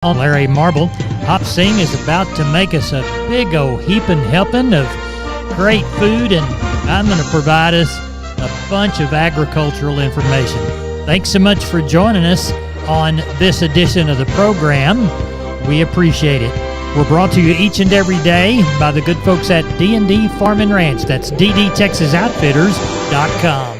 Larry Marble. Hop Sing is about to make us a big old heaping helping of great food, and I'm going to provide us a bunch of agricultural information. Thanks so much for joining us on this edition of the program. We appreciate it. We're brought to you each and every day by the good folks at D&D Farm and Ranch. That's ddtexasoutfitters.com.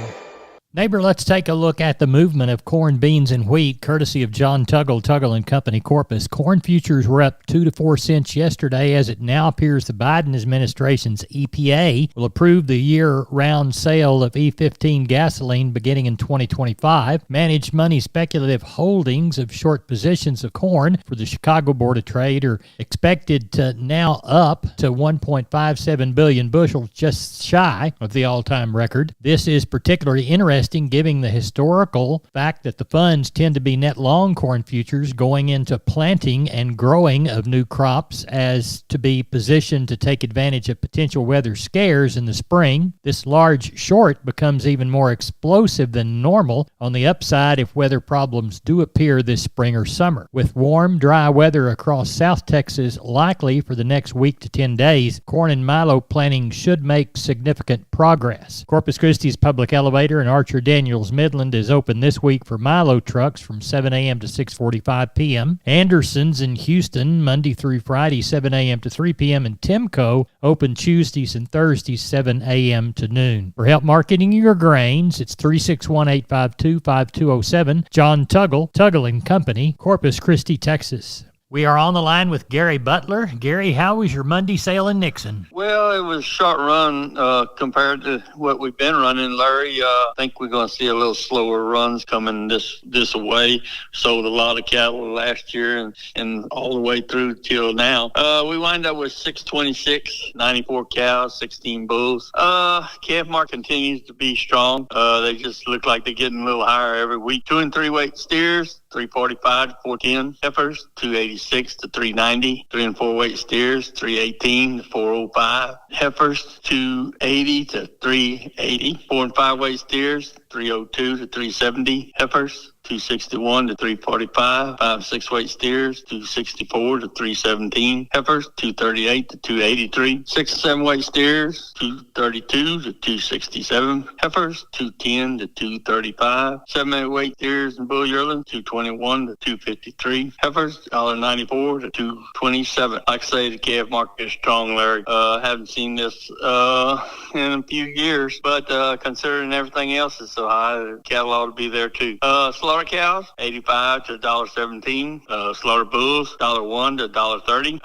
Neighbor, let's take a look at the movement of corn, beans, and wheat, courtesy of John Tuggle & Company, Corpus. Corn futures were up 2 to 4 cents yesterday, as it now appears the Biden administration's EPA will approve the year-round sale of E15 gasoline beginning in 2025. Managed money speculative holdings of short positions of corn for the Chicago Board of Trade are expected to now up to 1.57 billion bushels, just shy of the all-time record. This is particularly interesting, given the historical fact that the funds tend to be net long corn futures going into planting and growing of new crops as to be positioned to take advantage of potential weather scares in the spring. This large short becomes even more explosive than normal on the upside if weather problems do appear this spring or summer. With warm, dry weather across South Texas likely for the next week to 10 days, corn and milo planting should make significant progress. Corpus Christi's public elevator and Archer Daniels Midland is open this week for milo trucks from 7 a.m. to 6:45 p.m. Anderson's in Houston Monday through Friday 7 a.m. to 3 p.m. and Timco open Tuesdays and Thursdays 7 a.m. to noon. For help marketing your grains, it's 361-852-5207. John Tuggle & Company, Corpus Christi, Texas. We are on the line with Gary Butler. Gary, how was your Monday sale in Nixon? Well, it was a short run compared to what we've been running, Larry. I think we're going to see a little slower runs coming this way. Sold a lot of cattle last year and all the way through till now. We wind up with 626, 94 cows, 16 bulls. Calf market continues to be strong. They just look like they're getting a little higher every week. 2 and 3 weight steers, 345 to 410. Heifers, 286 to 390. 3 and 4 weight steers, 318 to 405. Heifers, 280 to 380. 4 and 5 weight steers, 302 to 370. Heifers, 261 to 345. 5 6 weight steers, 264 to 317. Heifers, 238 to 283. 6 and 7 weight steers, 232 to 267. Heifers, 210 to 235. 7 8 weight steers and bull yearlings, 221 to 253. Heifers, $1.94 to 227. Like I say, the calf market is strong, Larry. Haven't seen this in a few years, but considering everything else is so high, the cattle ought to be there too. Slaughter cows, 85 to $1.17. Slaughter bulls, $1 to $1.30.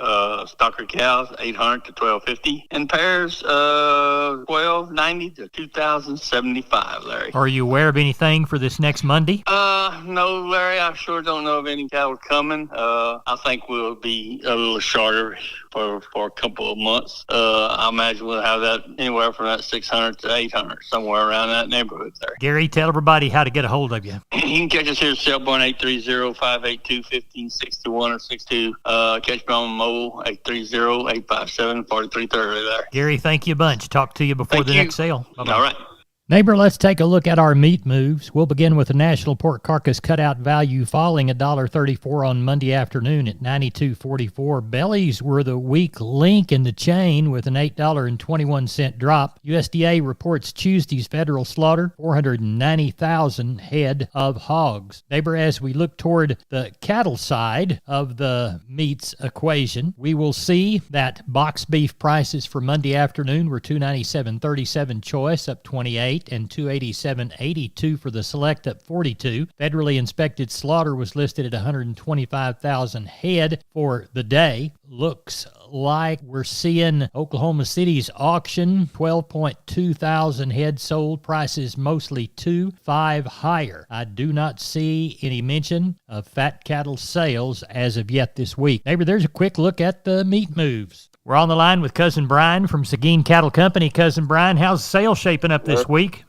Stocker cows, 800 to $12.50. And pairs, $12.90 to $2,075, Larry. Are you aware of anything for this next Monday? No, Larry, I sure don't know of any cattle coming. I think we'll be a little shorter for a couple of months. I imagine we'll have that anywhere from that 600 to 800, somewhere around that neighborhood there. Gary, tell everybody how to get a hold of you. You can catch us here at cell phone 830-582-1561 or 62. Catch me on mobile 830-857-4330 there. Gary, thank you a bunch. Talk to you before next sale. Bye-bye. All right. Neighbor, let's take a look at our meat moves. We'll begin with the national pork carcass cutout value falling $1.34 on Monday afternoon at $92.44. Bellies were the weak link in the chain with an $8.21 drop. USDA reports Tuesday's federal slaughter, 490,000 head of hogs. Neighbor, as we look toward the cattle side of the meats equation, we will see that box beef prices for Monday afternoon were $297.37 choice, up 28. And $287.82 for the select, up 42. Federally inspected slaughter was listed at 125,000 head for the day. Looks like we're seeing Oklahoma City's auction, 12.2 thousand head sold, prices mostly 2.5 higher. I do not see any mention of fat cattle sales as of yet this week. Neighbor, there's a quick look at the meat moves. We're on the line with Cousin Brian from Seguin Cattle Company. Cousin Brian, how's sales shaping up this week?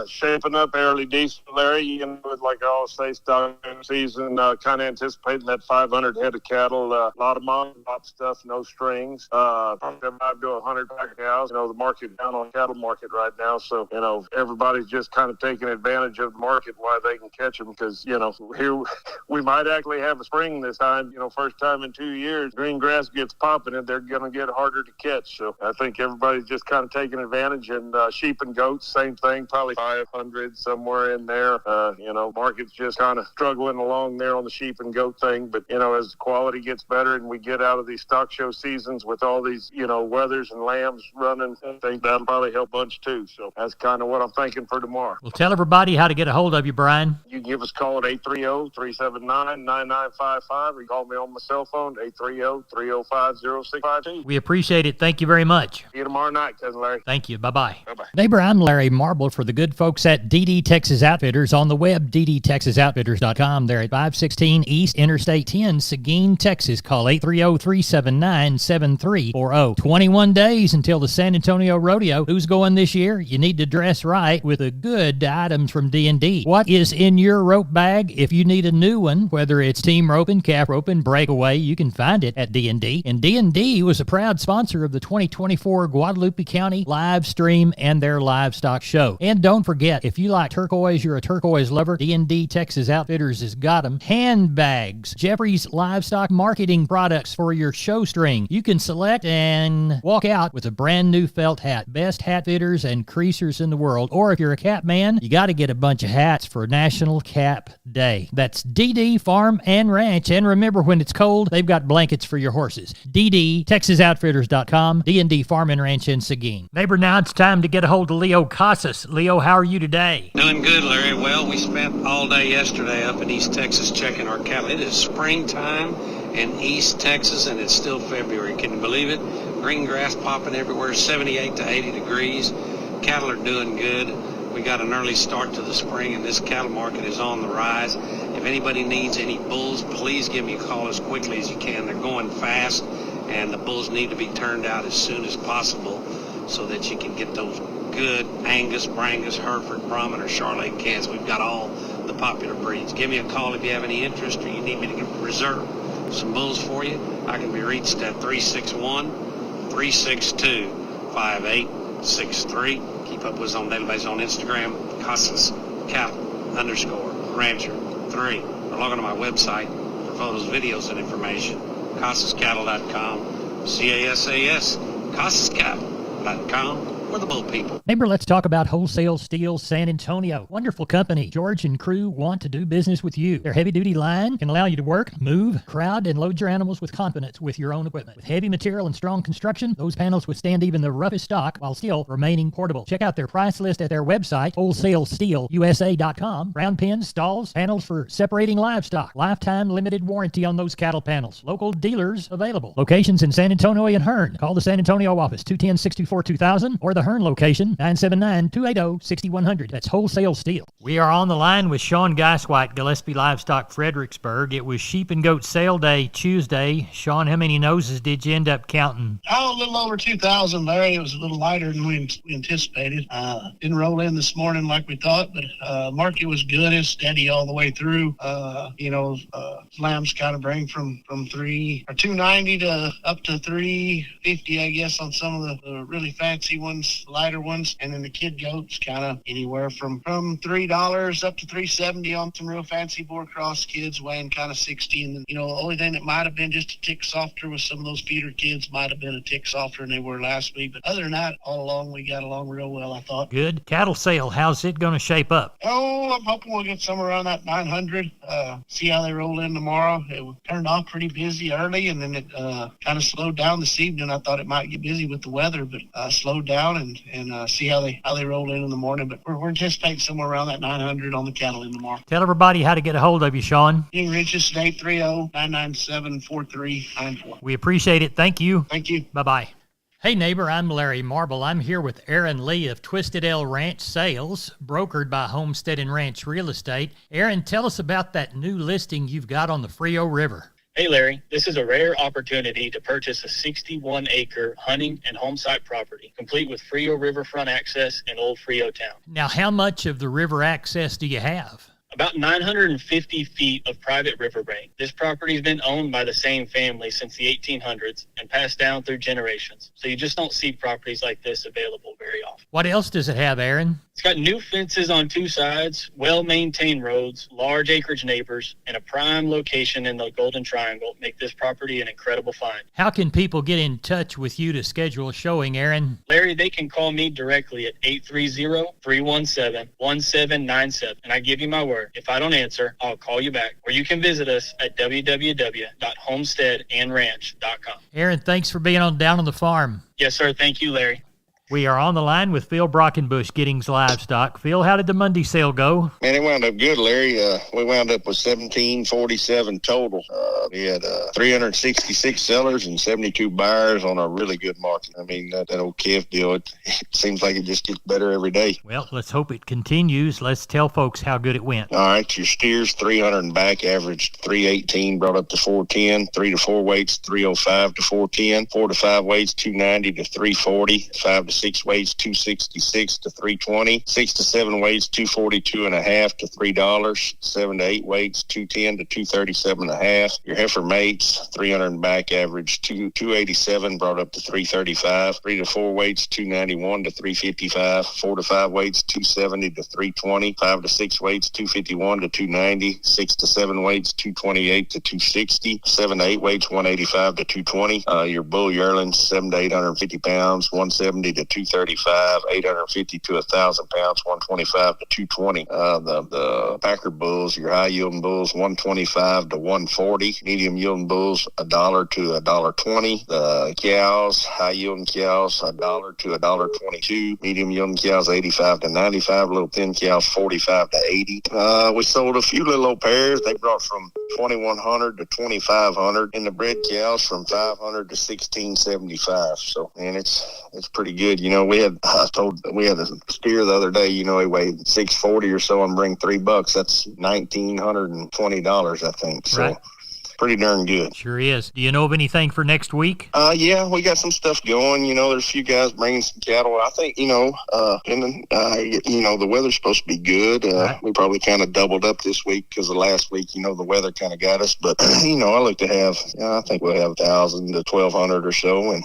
Shaping up fairly decent, Larry. You know, like I always say, starting the season, kind of anticipating that 500 head of cattle. A lot of mom and pop stuff, no strings. Probably about to 100 pack cows. You know, the market down on cattle market right now. So, you know, everybody's just kind of taking advantage of the market while they can catch them because, you know, here we might actually have a spring this time. You know, first time in 2 years, green grass gets popping and they're going to get harder to catch. So I think everybody's just kind of taking advantage. And sheep and goats, same thing, probably 500 somewhere in there. You know, market's just kind of struggling along there on the sheep and goat thing. But, you know, as the quality gets better and we get out of these stock show seasons with all these, you know, weathers and lambs running, I think that'll probably help a bunch too. So that's kind of what I'm thinking for tomorrow. Well, tell everybody how to get a hold of you, Brian. You can give us a call at 830-379-9955 or you call me on my cell phone, 830-305-0652. We appreciate it. Thank you very much. See you tomorrow night, Cousin Larry. Thank you. Bye-bye. Bye-bye. Neighbor, I'm Larry Marble for the good folks at DD Texas Outfitters on the web, ddtexasoutfitters.com. They're at 516 East Interstate 10, Seguin, Texas. Call 830-379-7340. 21 days until the San Antonio Rodeo. Who's going this year? You need to dress right with the good items from D&D. What is in your rope bag? If you need a new one, whether it's team roping, calf roping, breakaway, you can find it at D&D. And D&D was a proud sponsor of the 2024 Guadalupe County live stream and their livestock show. And don't forget, if you like turquoise, you're a turquoise lover, D&D Texas Outfitters has got them. Handbags, Jeffrey's livestock marketing products for your show string. You can select and walk out with a brand new felt hat. Best hat fitters and creasers in the world. Or if you're a cap man, you got to get a bunch of hats for National Cap Day. That's DD Farm and Ranch. And remember, when it's cold, they've got blankets for your horses. DDTexasOutfitters.com, D&D Farm and Ranch in Seguin. Neighbor, now it's time to get a hold of Leo Casas. Leo, how are you today? Doing good, Larry. Well, we spent all day yesterday up in East Texas checking our cattle. It is springtime in East Texas, and it's still February. Can you believe it? Green grass popping everywhere, 78 to 80 degrees. Cattle are doing good. We got an early start to the spring, and this cattle market is on the rise. If anybody needs any bulls, please give me a call as quickly as you can. They're going fast, and the bulls need to be turned out as soon as possible so that you can get those good Angus, Brangus, Hereford, Brahman, or Charolais calves. We've got all the popular breeds. Give me a call if you have any interest or you need me to reserve some bulls for you. I can be reached at 361-362-5863. Keep up with us on a daily basis on Instagram, Casas Cattle _Rancher 3. Or log on to my website for photos, videos, and information. CasasCattle.com, CASAS, CasasCattle.com. We're the bull people. Neighbor, let's talk about Wholesale Steel San Antonio. Wonderful company. George and crew want to do business with you. Their heavy-duty line can allow you to work, move, crowd, and load your animals with confidence with your own equipment. With heavy material and strong construction, those panels withstand even the roughest stock while still remaining portable. Check out their price list at their website, WholesaleSteelUSA.com. Round pins, stalls, panels for separating livestock. Lifetime limited warranty on those cattle panels. Local dealers available. Locations in San Antonio and Hearn. Call the San Antonio office, 210-64-2000, or the Hearn location, 979-280-6100. That's Wholesale Steel. We are on the line with Sean Geiswhite, Gillespie Livestock, Fredericksburg. It was sheep and goat sale day Tuesday. Sean, how many noses did you end up counting? Oh, a little over 2,000, Larry. It was a little lighter than we anticipated. Didn't roll in this morning like we thought, but market was good. It's steady all the way through. Lambs kind of bring from 290 to up to 350, I guess, on some of the really fancy ones, lighter ones, and then the kid goats kind of anywhere from $3 up to $3.70 on some real fancy boar cross kids weighing kind of 60. And then, the only thing that might have been just a tick softer with some of those feeder kids might have been a tick softer than they were last week. But other than that, all along we got along real well, I thought. Good. Cattle sale, how's it going to shape up? Oh, I'm hoping we'll get somewhere around that 900. See how they roll in tomorrow. It turned off pretty busy early, and then it kind of slowed down this evening. I thought it might get busy with the weather, but slowed down and see how they roll in the morning. But we're anticipating somewhere around that 900 on the cattle in tomorrow. Tell everybody how to get a hold of you, Sean. You can reach us at 830-997-4394. We appreciate it. Thank you. Thank you. Bye-bye. Hey neighbor, I'm Larry Marble. I'm here with Aaron Lee of Twisted L Ranch Sales, brokered by Homestead and Ranch Real Estate. Aaron, tell us about that new listing you've got on the Frio River. Hey, Larry, this is a rare opportunity to purchase a 61-acre hunting and home site property, complete with Frio riverfront access in Old Frio town. Now, how much of the river access do you have? About 950 feet of private riverbank. This property has been owned by the same family since the 1800s and passed down through generations. So you just don't see properties like this available very often. What else does it have, Aaron? It's got new fences on 2 sides, well-maintained roads, large acreage neighbors, and a prime location in the Golden Triangle make this property an incredible find. How can people get in touch with you to schedule a showing, Aaron? Larry, they can call me directly at 830-317-1797, and I give you my word. If I don't answer, I'll call you back. Or you can visit us at www.homesteadandranch.com. Aaron, thanks for being on Down on the Farm. Yes, sir. Thank you, Larry. We are on the line with Phil Brockenbush, Giddings Livestock. Phil, how did the Monday sale go? Man, it wound up good, Larry. We wound up with 1747 total. We had 366 sellers and 72 buyers on a really good market. I mean, that old calf deal, it seems like it just gets better every day. Well, let's hope it continues. Let's tell folks how good it went. All right, your steers, 300 and back, averaged 318, brought up to 410. 3 to 4 weights, 305 to 410. 4 to 5 weights, 290 to 340. 5 to 6 weights, 266 to 320. 6 to 7 weights, 242 and a half to $3. 7 to 8 weights, 210 to 237 and a half. Your heifer mates, 300 and back, average 287, brought up to 335. 3 to 4 weights, 291 to 355. 4 to 5 weights, 270 to 320. 5 to 6 weights, 251 to 290. 6 to 7 weights, 228 to 260. 7 to 8 weights, 185 to 220. Your bull yearlings, 7 to 850 pounds, 170 to 235, 850 to 1,000 pounds, 125 to 220. The Packer bulls, your high yielding bulls, 125 to 140. Medium yielding bulls, $1 to $1.20. The cows, high yielding cows, $1 to $1.22. Medium yielding cows, 85 to 95. Little thin cows, 45 to 80. We sold a few little old pairs. They brought from 2,100 to 2,500, and the bred cows from 500 to 1,675. So, man, it's pretty good. You know, we had a steer the other day, you know, he weighed 640 or so and bring $3. That's $1,920, I think. So. Right. Pretty darn good. Sure is. Do you know of anything for next week? Yeah, we got some stuff going. You know, there's a few guys bringing some cattle. I think, the weather's supposed to be good. Right. We probably kind of doubled up this week because of last week, the weather kind of got us. But, I look to have, I think we'll have 1,000 to 1,200 or so and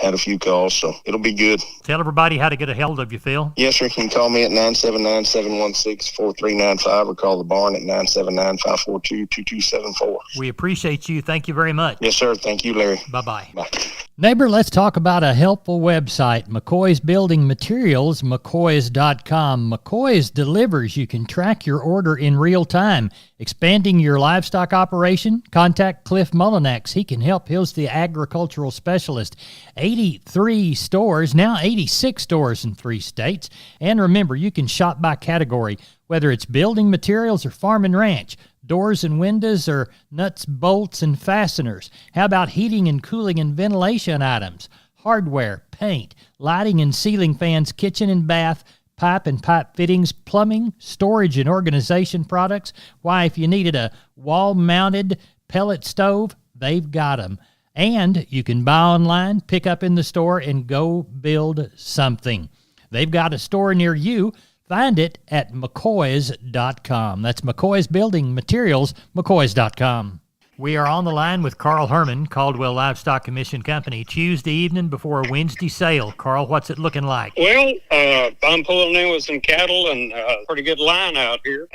had a few calls. So it'll be good. Tell everybody how to get a hold of you, Phil. Yes, sir. You can call me at 979-716-4395 or call the barn at 979-542-2274. We appreciate you. Thank you very much. Yes, sir. Thank you, Larry. Bye-bye. Bye. Neighbor, let's talk about a helpful website, McCoy's Building Materials, McCoy's.com. McCoy's delivers. You can track your order in real time. Expanding your livestock operation? Contact Cliff Mullinax. He can help. He's the agricultural specialist. 83 stores, now 86 stores in 3 states. And remember, you can shop by category, whether it's building materials or farm and ranch, doors and windows, or nuts, bolts, and fasteners. How about heating and cooling and ventilation items, hardware, paint, lighting and ceiling fans, kitchen and bath, pipe and pipe fittings, plumbing, storage and organization products? Why, if you needed a wall-mounted pellet stove, they've got them. And you can buy online, pick up in the store, and go build something. They've got a store near you. Find it at McCoys.com. That's McCoy's Building Materials, McCoys.com. We are on the line with Carl Herman, Caldwell Livestock Commission Company, Tuesday evening before a Wednesday sale. Carl, what's it looking like? Well, I'm pulling in with some cattle and pretty good line out here.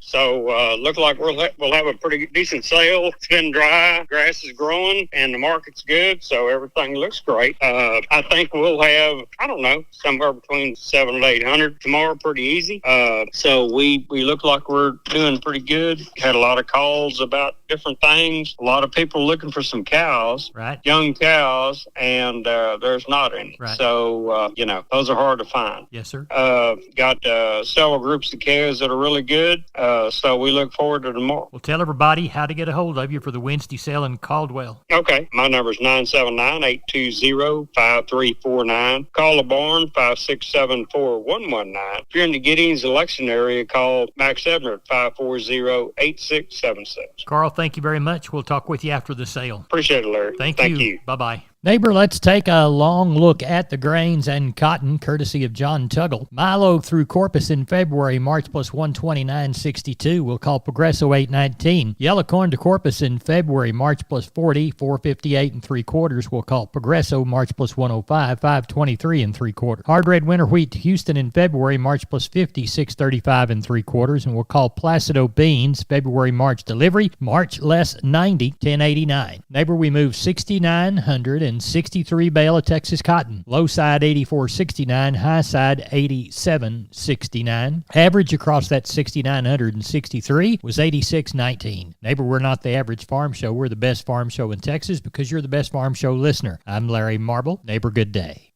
So look like we'll have a pretty decent sale. It's been dry, grass is growing, and the market's good, so everything looks great. I think we'll have, somewhere between 700 to 800 tomorrow, pretty easy. So we look like we're doing pretty good. Had a lot of calls about different things. A lot of people looking for some cows, right? Young cows, and there's not any. Right. So, those are hard to find. Yes, sir. Got several groups of cows that are really good, so we look forward to tomorrow. Well, tell everybody how to get a hold of you for the Wednesday sale in Caldwell. Okay. My number is 979-820-5349. Call the barn, 567-4119. If you're in the Giddings election area, call Max Ebner at 540-8676. Carl, thank you very much. much. We'll talk with you after the sale. Appreciate it, Larry. Thank you. you. Bye-bye. Neighbor, let's take a long look at the grains and cotton, courtesy of John Tuggle. Milo through Corpus in February, March plus 129.62. We'll call Progresso 819. Yellow corn to Corpus in February, March plus 40, 458 and 3/4. We'll call Progresso March plus 105, 523 and 3/4. Hard red winter wheat to Houston in February, March plus 50, 635 and 3/4. And we'll call Placido beans, February, March delivery, March less 90, 1089. Neighbor, we move 6,963 bale of Texas cotton. Low side 84.69, high side 87.69. Average across that 6,963 was 86.19. Neighbor, we're not the average farm show. We're the best farm show in Texas because you're the best farm show listener. I'm Larry Marble. Neighbor, good day.